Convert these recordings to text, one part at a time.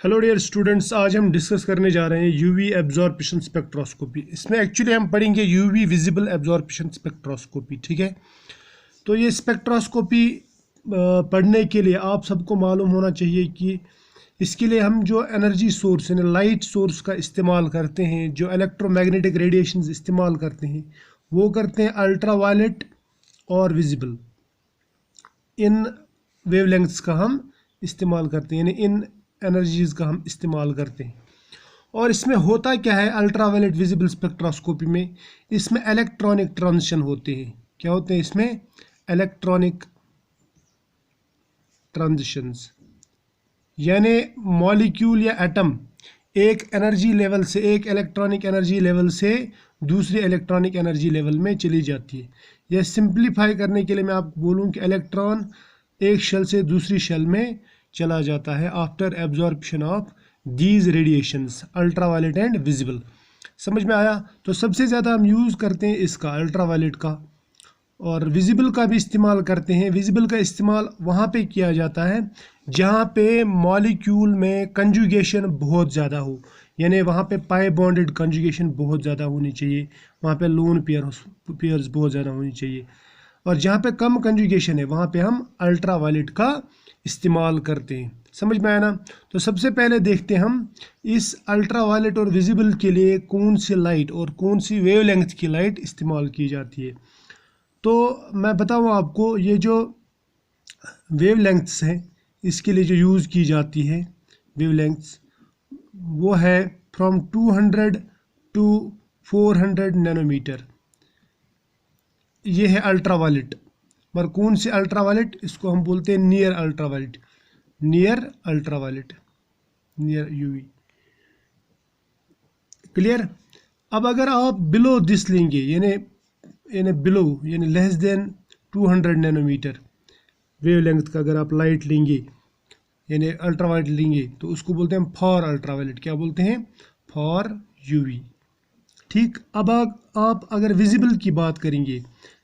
Hello dear students, आज हम discuss करने जा रहे हैं यूवी एब्जॉर्प्शन स्पेक्ट्रोस्कोपी। इसमें एक्चुअली हम पढ़ेंगे यूवी विजिबल एब्जॉर्प्शन स्पेक्ट्रोस्कोपी। ठीक है, तो ये स्पेक्ट्रोस्कोपी पढ़ने के लिए आप सबको मालूम होना चाहिए कि इसके लिए हम जो एनर्जी सोर्स यानी लाइट सोर्स का इस्तेमाल करते हैं, जो इलेक्ट्रोमैग्नेटिक रेडिएशंस इस्तेमाल करते हैं, वो करते हैं अल्ट्रावायलेट और विजिबल। इन वेवलेंथ्स का हम इस्तेमाल करते हैं, यानी इन एनर्जीज़ का हम इस्तेमाल करते हैं। और इसमें होता क्या है अल्ट्रावायलेट विजिबल स्पेक्ट्रोस्कोपी में, इसमें इलेक्ट्रॉनिक ट्रांजिशन होते हैं। क्या होते हैं इसमें? इलेक्ट्रॉनिक ट्रांजिशंस, यानी मॉलिक्यूल या एटम एक एनर्जी लेवल से, एक इलेक्ट्रॉनिक एनर्जी लेवल से दूसरे इलेक्ट्रॉनिक एनर्जी लेवल में चली जाती है। यह सिंप्लीफाई करने के लिए मैं आपको बोलूँ कि इलेक्ट्रॉन एक शेल से दूसरी शेल में चला जाता है after absorption of these radiations ultraviolet and visible. समझ में आया? तो सबसे ज़्यादा हम यूज़ करते हैं इसका अल्ट्रावायलेट का, और विजिबल का भी इस्तेमाल करते हैं। विजिबल का इस्तेमाल वहाँ पे किया जाता है जहाँ पे मॉलिक्यूल में कंजुगेशन बहुत ज़्यादा हो, यानी वहाँ पे पाई बॉन्डेड कंजुगेशन बहुत ज़्यादा होनी चाहिए, वहाँ पे लोन पेयर्स बहुत ज़्यादा होनी चाहिए। और जहाँ पे कम कंजुगेशन है वहाँ पे हम अल्ट्रावायलेट का इस्तेमाल करते हैं। समझ में आया ना? तो सबसे पहले देखते हैं हम इस अल्ट्रावायलेट और विजिबल के लिए कौन सी लाइट और कौन सी वेवलेंथ की लाइट इस्तेमाल की जाती है। तो मैं बताऊँ आपको, ये जो वेवलेंथ्स हैं इसके लिए जो यूज़ की जाती है वेवलेंथ्स, वो है फ्रॉम 200 टू 400 नैनोमीटर। ये है अल्ट्रावायलेट। पर कौन से अल्ट्रावायलेट? इसको हम बोलते हैं near ultraviolet, near ultraviolet, near UV. Clear? अब अगर आप बिलो दिस लेंगे, यानी बिलो यानी लेस देन 200 नैनोमीटर वेवलेंथ का अगर आप लाइट लेंगे यानी अल्ट्रावायलेट लेंगे, तो उसको बोलते हैं फॉर अल्ट्रावायलेट। क्या बोलते हैं? For UV. ठीक। अब आप अगर विजिबल की बात करेंगे,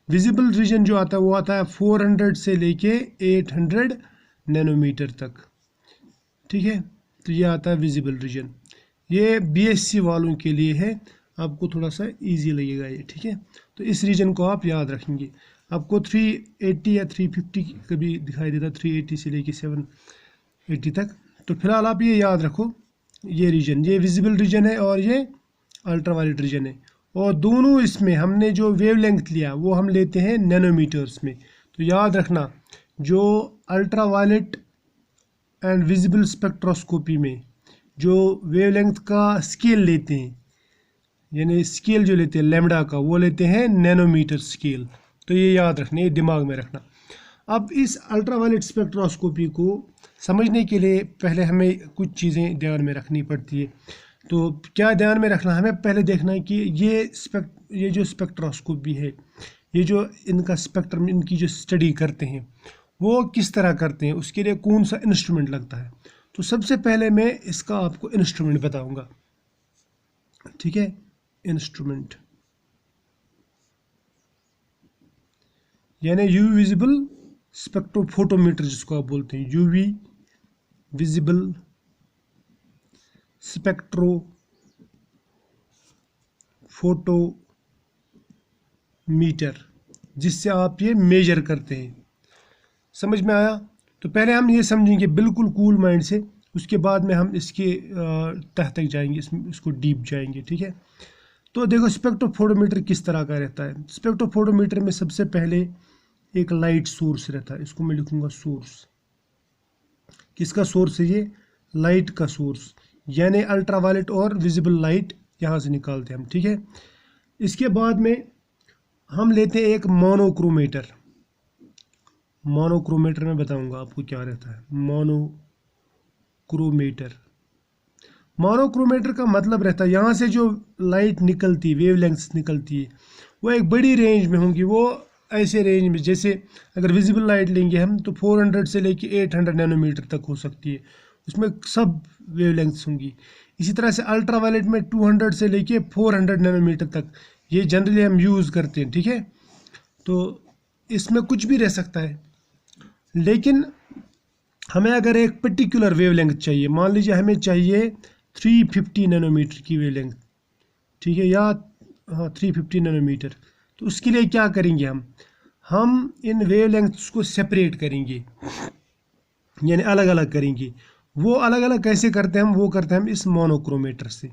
विजिबल रीजन जो आता है वो आता है 400 से लेके 800 नैनोमीटर तक। ठीक है, तो ये आता है विजिबल रीजन। ये बीएससी वालों के लिए है, आपको थोड़ा सा इजी लगेगा ये। ठीक है, तो इस रीजन को आप याद रखेंगे। आपको 380 या 350 कभी दिखाई देता, 380 से लेके 780 तक। तो फिलहाल आप ये याद रखो, ये रीजन, ये विजिबल रीजन है और ये अल्ट्रावायलेट रीजन है। और दोनों इसमें हमने जो वेवलेंथ लिया वो हम लेते हैं नैनोमीटर्स में। तो याद रखना, जो अल्ट्रावायलेट एंड विजिबल स्पेक्ट्रोस्कोपी में जो वेवलेंथ का स्केल लेते हैं, यानी स्केल जो लेते हैं लैम्डा का, वो लेते हैं नैनोमीटर स्केल। तो ये याद रखना, ये दिमाग में रखना। अब इस अल्ट्रावायलेट स्पेक्ट्रोस्कोपी को समझने के लिए पहले हमें कुछ चीज़ें ध्यान में रखनी पड़ती है। तो क्या ध्यान में रखना? हमें पहले देखना है कि ये जो स्पेक्ट्रोस्कोपी है, ये जो इनका स्पेक्ट्रम, इनकी जो स्टडी करते हैं वो किस तरह करते हैं, उसके लिए कौन सा इंस्ट्रूमेंट लगता है। तो सबसे पहले मैं इसका आपको इंस्ट्रूमेंट बताऊंगा। ठीक है, इंस्ट्रूमेंट यानी यूवी विजिबल स्पेक्ट्रोफोटोमीटर जिसको आप बोलते हैं, यूवी विजिबल स्पेक्ट्रोफोटोमीटर, जिससे आप ये मेजर करते हैं। समझ में आया? तो पहले हम ये समझेंगे बिल्कुल कूल माइंड से, उसके बाद में हम इसके तह तक जाएंगे, इसको डीप जाएंगे। ठीक है, तो देखो स्पेक्ट्रोफोटोमीटर किस तरह का रहता है। स्पेक्ट्रोफोटोमीटर में सबसे पहले एक लाइट सोर्स रहता है, इसको मैं लिखूंगा सोर्स। किसका सोर्स है ये? लाइट का सोर्स, यानी अल्ट्रावायलेट और विजिबल लाइट यहाँ से निकालते हैं हम। ठीक है, इसके बाद में हम लेते हैं एक मोनोक्रोमेटर। मोनोक्रोमेटर में बताऊंगा आपको क्या रहता है। मोनोक्रोमेटर, मोनोक्रोमेटर का मतलब रहता है यहाँ से जो लाइट निकलती, वेवलेंथ्स निकलती है, वो एक बड़ी रेंज में होंगी। वो ऐसे रेंज में, जैसे अगर विजिबल लाइट लेंगे हम तो 400 से लेके 800 नैनोमीटर तक हो सकती है, उसमें सब वेवलेंथ्स होंगी। इसी तरह से अल्ट्रावायलेट में 200 से लेके 400 नैनोमीटर तक ये जनरली हम यूज़ करते हैं। ठीक है, तो इसमें कुछ भी रह सकता है, लेकिन हमें अगर एक पर्टिकुलर वेवलेंथ चाहिए, मान लीजिए हमें चाहिए 350 नैनोमीटर की वेवलेंथ, ठीक है, या हाँ 350 नैनोमीटर, तो उसके लिए क्या करेंगे हम इन वेवलेंथ्स को सेपरेट करेंगे, यानी अलग अलग करेंगे। वो अलग अलग कैसे करते हैं हम, वो करते हैं हम इस मोनोक्रोमेटर से।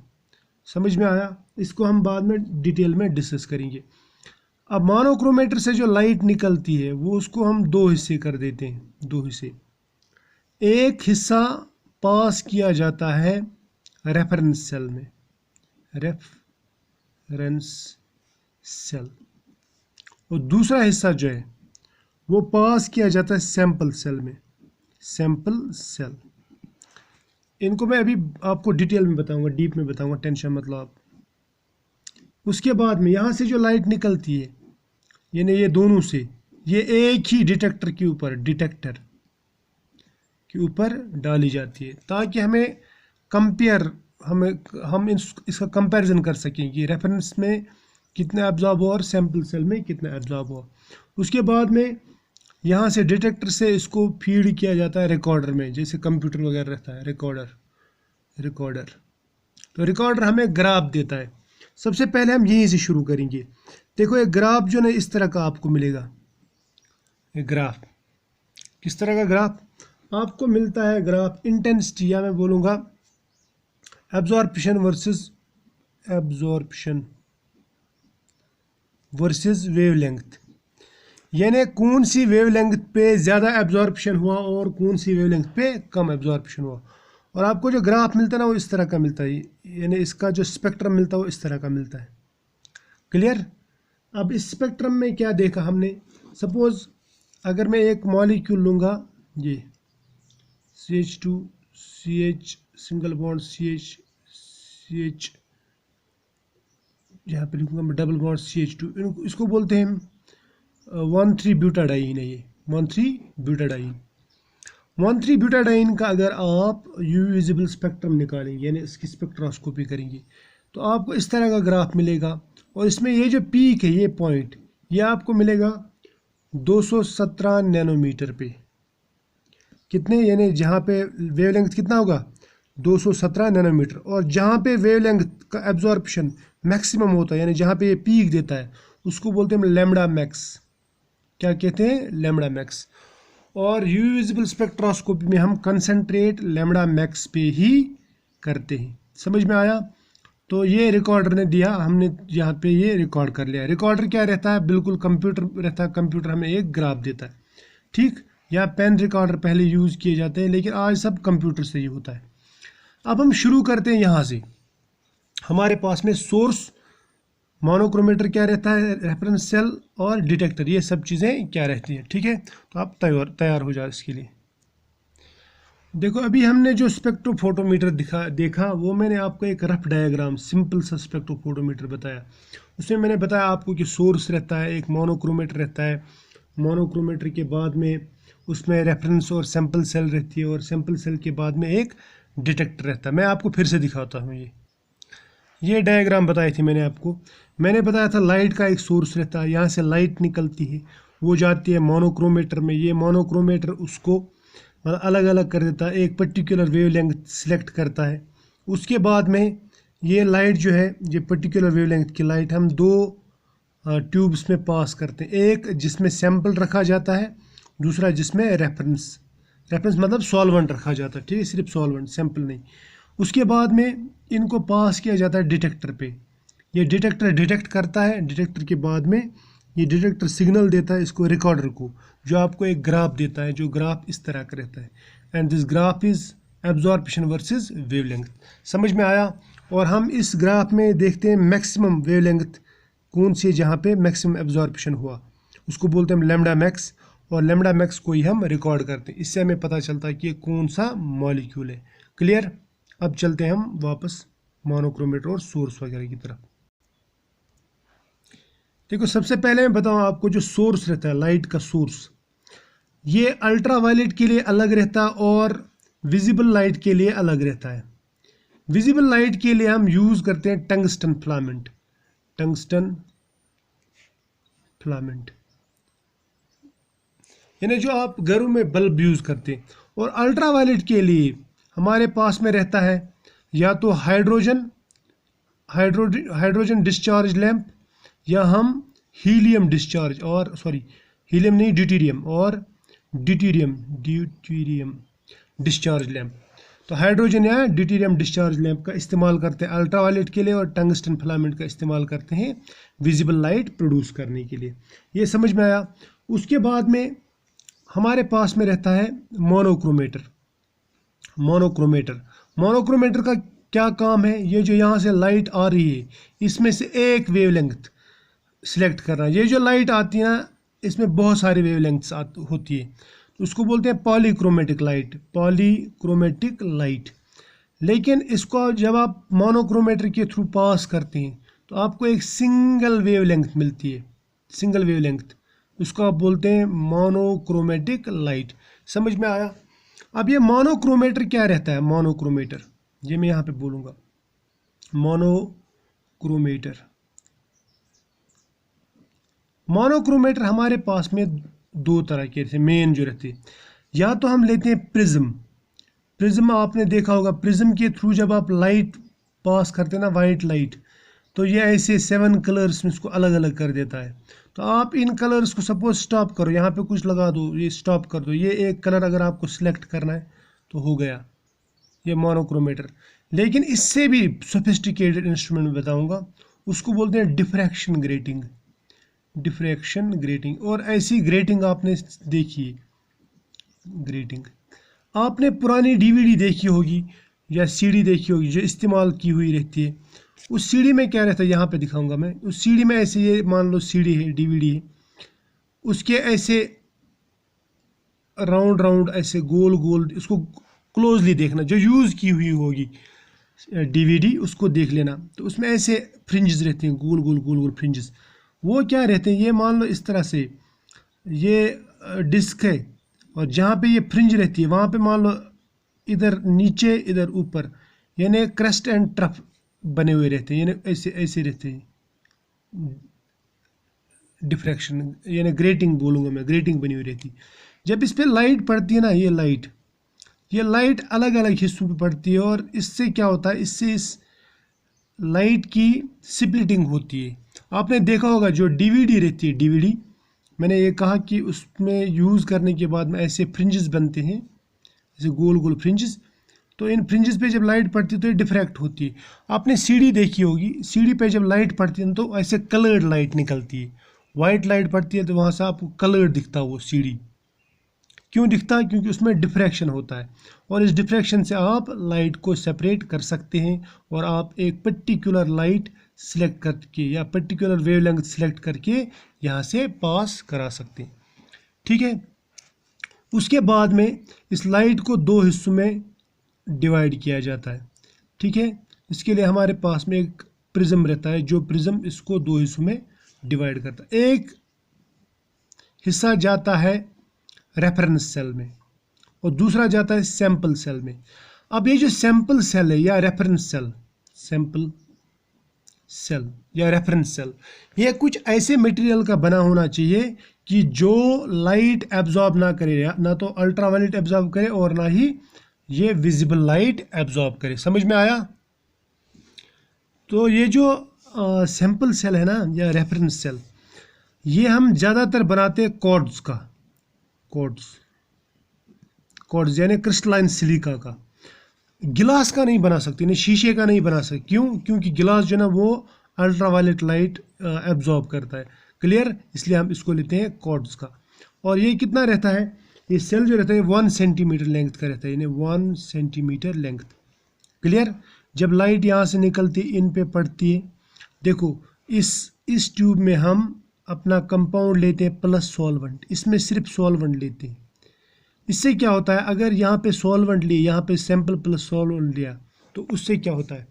समझ में आया? इसको हम बाद में डिटेल में डिस्कस करेंगे। अब मोनोक्रोमेटर से जो लाइट निकलती है वो उसको हम दो हिस्से कर देते हैं, दो हिस्से। एक हिस्सा पास किया जाता है रेफरेंस सेल में, रेफरेंस सेल, और दूसरा हिस्सा जो है वो पास किया जाता है सैंपल सेल में, सैंपल सेल। इनको मैं अभी आपको डिटेल में बताऊंगा, डीप में बताऊंगा, टेंशन मतलब आप। उसके बाद में यहाँ से जो लाइट निकलती है, यानी ये दोनों से, ये एक ही डिटेक्टर के ऊपर, डिटेक्टर के ऊपर डाली जाती है, ताकि हमें कंपेयर, हम इसका कंपैरिजन कर सकें कि रेफरेंस में कितना एब्जॉर्ब हुआ और सैंपल सेल में कितना एब्जॉर्ब हुआ। उसके बाद में यहाँ से डिटेक्टर से इसको फीड किया जाता है रिकॉर्डर में, जैसे कंप्यूटर वगैरह रहता है, रिकॉर्डर। तो रिकॉर्डर हमें ग्राफ देता है। सबसे पहले हम यहीं से शुरू करेंगे। देखो एक ग्राफ जो ना इस तरह का आपको मिलेगा, एक ग्राफ, किस तरह का ग्राफ आपको मिलता है? ग्राफ इंटेंसिटी, या मैं बोलूँगा एब्जॉर्प्शन वर्सेस वेवलेंथ, यानी कौन सी वेवलेंथ पे ज़्यादा एब्जॉर्प्शन हुआ और कौन सी वेवलेंथ पे कम एब्जॉर्प्शन हुआ। और आपको जो ग्राफ मिलता है ना वो इस तरह का मिलता है, यानी इसका जो स्पेक्ट्रम मिलता है वो इस तरह का मिलता है। क्लियर? अब इस स्पेक्ट्रम में क्या देखा हमने? सपोज अगर मैं एक मॉलिक्यूल लूँगा, ये CH2 CH single bond CH यहाँ पे लिखूँगा मैं डबल बॉन्ड CH2, इसको बोलते हैं 1,3-ब्यूटाडाइन है, ये 1,3-ब्यूटाडाइन। 1,3-ब्यूटाडाइन का अगर आप यूवी विजिबल स्पेक्ट्रम निकालेंगे, यानी इसकी स्पेक्ट्रोस्कोपी करेंगे, तो आपको इस तरह का ग्राफ मिलेगा। और इसमें ये जो पीक है, ये पॉइंट, ये आपको मिलेगा 217 नैनोमीटर पे। कितने, यानी जहाँ पे वेवलेंथ कितना होगा? 217 नैनोमीटर। और जहाँ पे वेवलेंथ का एब्जॉर्प्शन मैक्सिमम होता है, यानी जहाँ पे ये पीक देता है, उसको बोलते हैं लैम्बडा मैक्स। क्या कहते हैं? Lambda max. और यूवी विजिबल स्पेक्ट्रोस्कोपी में हम कंसंट्रेट लैम्बडा मैक्स पे ही करते हैं। समझ में आया? तो ये रिकॉर्डर ने दिया, हमने यहाँ पे ये रिकॉर्ड कर लिया। रिकॉर्डर क्या रहता है? बिल्कुल कंप्यूटर रहता है, कंप्यूटर हमें एक ग्राफ देता है, ठीक। या पेन रिकॉर्डर पहले यूज़ किए जाते हैं, लेकिन आज सब कंप्यूटर से ही होता है। अब हम शुरू करते हैं यहाँ से। हमारे पास में सोर्स, मोनोक्रोमेटर क्या रहता है, रेफरेंस सेल और डिटेक्टर, ये सब चीज़ें क्या रहती हैं, ठीक है। तो आप तैयार हो जाए इसके लिए। देखो अभी हमने जो स्पेक्ट्रोफोटोमीटर देखा वो मैंने आपको एक रफ डायग्राम, सिंपल सा स्पेक्ट्रोफोटोमीटर बताया। उसमें मैंने बताया आपको कि सोर्स रहता है, एक मोनोक्रोमेटर रहता है, मोनोक्रोमेटर के बाद में उसमें रेफरेंस और सैंपल सेल रहती है, और सैंपल सेल के बाद में एक डिटेक्टर रहता है। मैं आपको फिर से दिखाता हूँ, ये डायग्राम बताई थी मैंने आपको। मैंने बताया था लाइट का एक सोर्स रहता है, यहाँ से लाइट निकलती है, वो जाती है मोनोक्रोमेटर में। ये मोनोक्रोमेटर उसको मतलब अलग अलग कर देता है, एक पर्टिकुलर वेवलेंथ सिलेक्ट करता है। उसके बाद में ये लाइट जो है, ये पर्टिकुलर वेवलेंथ की लाइट हम दो ट्यूब्स में पास करते हैं, एक जिसमें सैंपल रखा जाता है, दूसरा जिसमें रेफरेंस मतलब सॉल्वेंट रखा जाता है, ठीक है, सिर्फ सॉल्वेंट, सैंपल नहीं। उसके बाद में इनको पास किया जाता है डिटेक्टर पे। ये डिटेक्टर डिटेक्ट करता है, डिटेक्टर के बाद में ये डिटेक्टर सिग्नल देता है इसको रिकॉर्डर को, जो आपको एक ग्राफ देता है, जो ग्राफ इस तरह का रहता है। And this graph is absorption versus wavelength. समझ में आया? और हम इस ग्राफ में देखते हैं मैक्सिमम वेवलेंथ कौन सी, जहाँ पे मैक्सिमम एब्जॉर्प्शन हुआ, उसको बोलते हैं लैम्बडा मैक्स। और लैम्बडा मैक्स को ही हम रिकॉर्ड करते हैं, इससे हमें पता चलता है कि ये कौन सा मॉलिक्यूल है। क्लियर? अब चलते हैं हम वापस मोनोक्रोमेटर और सोर्स वगैरह की तरफ। देखो सबसे पहले मैं बताऊं आपको, जो सोर्स रहता है, लाइट का सोर्स, ये अल्ट्रा वायलेट के लिए अलग रहता है और विजिबल लाइट के लिए अलग रहता है। विजिबल लाइट के लिए हम यूज करते हैं टंगस्टन फिलामेंट, यानी जो आप घरों में बल्ब यूज करते हैं, और अल्ट्रावायलेट के लिए हमारे पास में रहता है या तो हाइड्रोजन डिस्चार्ज लैंप, या हम हीलियम डिस्चार्ज, और सॉरी हीलियम नहीं, ड्यूटीरियम डिस्चार्ज लैंप। तो हाइड्रोजन या ड्यूटीरियम डिस्चार्ज लैंप का इस्तेमाल करते हैं अल्ट्रावायलेट के लिए, और टंगस्टन फिलामेंट का इस्तेमाल करते हैं विजिबल लाइट प्रोड्यूस करने के लिए। ये समझ में आया। उसके बाद में हमारे पास में रहता है मोनोक्रोमेटर का क्या काम है? ये जो यहाँ से लाइट आ रही है, इसमें से एक वेवलेंथ सिलेक्ट करना। ये जो लाइट आती है ना, इसमें बहुत सारी वेवलेंथ्स होती है, तो उसको बोलते हैं पॉलीक्रोमेटिक लाइट। लेकिन इसको जब आप मोनोक्रोमेटर के थ्रू पास करते हैं तो आपको एक सिंगल वेवलेंथ मिलती है, उसको आप बोलते हैं मोनोक्रोमेटिक लाइट। समझ में आया? अब ये मोनोक्रोमेटर क्या रहता है? मोनोक्रोमेटर, ये मैं यहाँ पे बोलूँगा, मोनोक्रोमेटर हमारे पास में दो तरह के मेन जो रहते हैं। या तो हम लेते हैं प्रिज्म, आपने देखा होगा, प्रिज्म के थ्रू जब आप लाइट पास करते हैं ना, वाइट लाइट, तो ये ऐसे 7 कलर्स में इसको अलग अलग कर देता है। तो आप इन कलर्स को सपोज स्टॉप करो, यहाँ पे कुछ लगा दो, ये स्टॉप कर दो, ये एक कलर अगर आपको सिलेक्ट करना है तो हो गया ये मोनोक्रोमेटर। लेकिन इससे भी सोफिस्टिकेटेड इंस्ट्रूमेंट बताऊंगा, उसको बोलते हैं डिफ्रैक्शन ग्रेटिंग। और ऐसी ग्रेटिंग आपने देखी है, आपने पुरानी डीवीडी देखी होगी या सीडी देखी होगी जो इस्तेमाल की हुई रहती है। उस सीडी में क्या रहता है, यहाँ पे दिखाऊंगा मैं। उस सीडी में ऐसे, ये मान लो सीडी है, डीवीडी है, उसके ऐसे राउंड ऐसे गोल, उसको क्लोजली देखना, जो यूज़ की हुई होगी डीवीडी उसको देख लेना। तो उसमें ऐसे फ्रिंजेस रहते हैं, गोल फ्रिंजेस। वो क्या रहते हैं, ये मान लो इस तरह से ये डिस्क है, और जहाँ पे ये फ्रिंज रहती है वहाँ पे मान लो इधर नीचे इधर ऊपर, यानी क्रस्ट एंड ट्रफ बने हुए रहते हैं, यानी ऐसे रहते हैं। डिफ्रैक्शन यानी ग्रेटिंग बोलूँगा मैं, ग्रेटिंग बनी हुई रहती है। जब इस पर लाइट पड़ती है ना, ये लाइट अलग अलग हिस्सों पे पड़ती है, और इससे क्या होता है, इससे इस लाइट की स्प्लिटिंग होती है। आपने देखा होगा जो डीवीडी रहती है, डीवीडी मैंने ये कहा कि उसमें यूज़ करने के बाद में ऐसे फ्रिंजेस बनते हैं, जैसे गोल फ्रिंजेस। तो इन फ्रिंजेस पे जब लाइट पड़ती है तो ये डिफ्रैक्ट होती है। आपने सीडी देखी होगी, सीडी पे जब लाइट पड़ती है तो ऐसे कलर्ड लाइट निकलती है। वाइट लाइट पड़ती है तो वहाँ से आपको कलर्ड दिखता है वो सीडी। क्यों दिखता है? क्योंकि उसमें डिफ्रैक्शन होता है, और इस डिफ्रैक्शन से आप लाइट को सेपरेट कर सकते हैं, और आप एक पर्टिकुलर लाइट सिलेक्ट करके या पर्टिकुलर वेवलेंथ सिलेक्ट करके यहाँ से पास करा सकते हैं। ठीक है। उसके बाद में इस लाइट को दो हिस्सों में डिवाइड किया जाता है। ठीक है। इसके लिए हमारे पास में एक प्रिज्म रहता है, जो प्रिज्म इसको दो हिस्सों में डिवाइड करता है। एक हिस्सा जाता है रेफरेंस सेल में, और दूसरा जाता है सैंपल सेल में। अब ये जो सैंपल सेल है या रेफरेंस सेल या रेफरेंस सेल, ये कुछ ऐसे मटेरियल का बना होना चाहिए कि जो लाइट एब्जॉर्ब ना करे, ना तो अल्ट्रावायलेट एब्जॉर्ब करे और ना ही ये विजिबल लाइट एब्जॉर्ब करे। समझ में आया? तो ये जो सैंपल सेल है ना या रेफरेंस सेल, ये हम ज़्यादातर बनाते हैं क्वार्ट्ज यानी क्रिस्टलाइन सिलिका का। गिलास का नहीं बना सकते, नहीं शीशे का नहीं बना सकते। क्यों? क्योंकि गिलास जो ना वो अल्ट्रावायलेट लाइट एब्जॉर्ब करता है। क्लियर? इसलिए हम इसको लेते हैं क्वार्ट्ज का। और ये कितना रहता है, ये सेल जो रहता है 1 सेंटीमीटर लेंथ का रहता है, यानी 1 सेंटीमीटर लेंथ। क्लियर? जब लाइट यहाँ से निकलती है इन पे पड़ती है, देखो इस ट्यूब में हम अपना कंपाउंड लेते हैं प्लस सॉल्वेंट, इसमें सिर्फ सॉल्वेंट लेते हैं। इससे क्या होता है, अगर यहाँ पे सॉल्वेंट लिए, यहाँ पे सैंपल प्लस सॉल्वेंट लिया, तो उससे क्या होता है,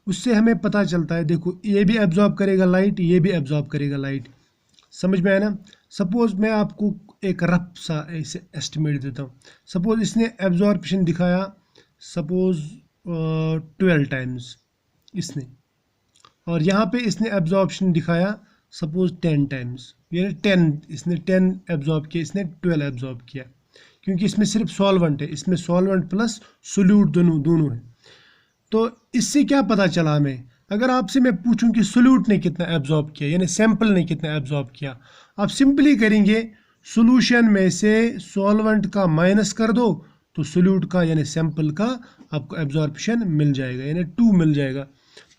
उससे हमें पता चलता है, देखो ये भी एब्जॉर्ब करेगा लाइट, ये भी एब्जॉर्ब करेगा लाइट। समझ में आया ना? सपोज मैं आपको एक रफ सा ऐसे एस्टिमेट देता हूँ। सपोज इसने एब्जॉर्प्शन दिखाया, सपोज 12 टाइम्स इसने, और यहाँ पे इसने एब्जॉर्प्शन दिखाया सपोज 10 टाइम्स, यानी 10 इसने 10 एब्जॉर्ब किया, इसने 12 एब्जॉर्ब किया। क्योंकि इसमें सिर्फ सॉल्वेंट है, इसमें सॉल्वेंट प्लस सोल्यूट दोनों दोनों है। तो इससे क्या पता चला हमें, अगर आपसे मैं पूछूं कि सोल्यूट ने कितना एब्जॉर्ब किया, यानी सैंपल ने कितना एब्जॉर्ब किया, आप सिंपली करेंगे सॉल्यूशन में से सॉल्वेंट का माइनस कर दो तो सोल्यूट का यानी सैंपल का आपको एब्जॉर्प्शन मिल जाएगा, यानी 2 मिल जाएगा।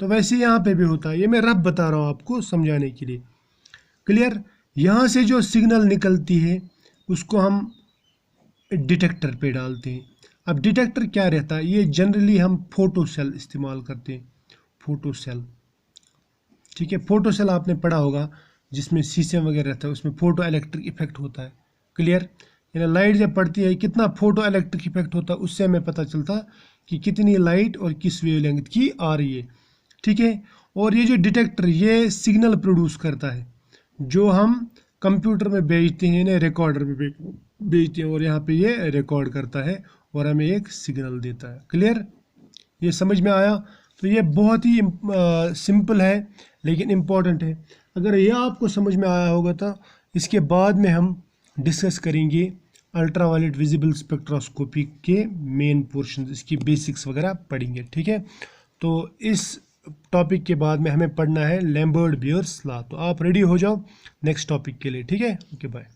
तो वैसे यहाँ पे भी होता है, ये मैं रफ बता रहा हूँ आपको समझाने के लिए। क्लियर? यहाँ से जो सिग्नल निकलती है उसको हम डिटेक्टर पे डालते हैं। अब डिटेक्टर क्या रहता है, ये जनरली हम फोटो सेल इस्तेमाल करते हैं, फोटो सेल। ठीक है, फोटो सेल आपने पढ़ा होगा, जिसमें शीशे वगैरह रहता है, उसमें फोटो इलेक्ट्रिक इफेक्ट होता है। क्लियर? यानी लाइट जब पड़ती है कितना फोटो इलेक्ट्रिक इफेक्ट होता है, उससे हमें पता चलता कि कितनी लाइट और किस वेवलेंथ की आ रही है। ठीक है, और ये जो डिटेक्टर ये सिग्नल प्रोड्यूस करता है जो हम कंप्यूटर में भेजते हैं, इन्हें रिकॉर्डर में भेजते हैं, और यहाँ पे ये रिकॉर्ड करता है और हमें एक सिग्नल देता है। क्लियर? ये समझ में आया? तो ये बहुत ही सिंपल है लेकिन इम्पॉर्टेंट है। अगर ये आपको समझ में आया होगा तो इसके बाद में हम डिस्कस करेंगे अल्ट्रावायलेट विजिबल स्पेक्ट्रोस्कोपी के मेन पोर्शन, इसकी बेसिक्स वगैरह पढ़ेंगे। ठीक है, तो इस टॉपिक के बाद में हमें पढ़ना है लैम्बर्ट बियर्स लॉ। तो आप रेडी हो जाओ नेक्स्ट टॉपिक के लिए। ठीक है, ओके बाय।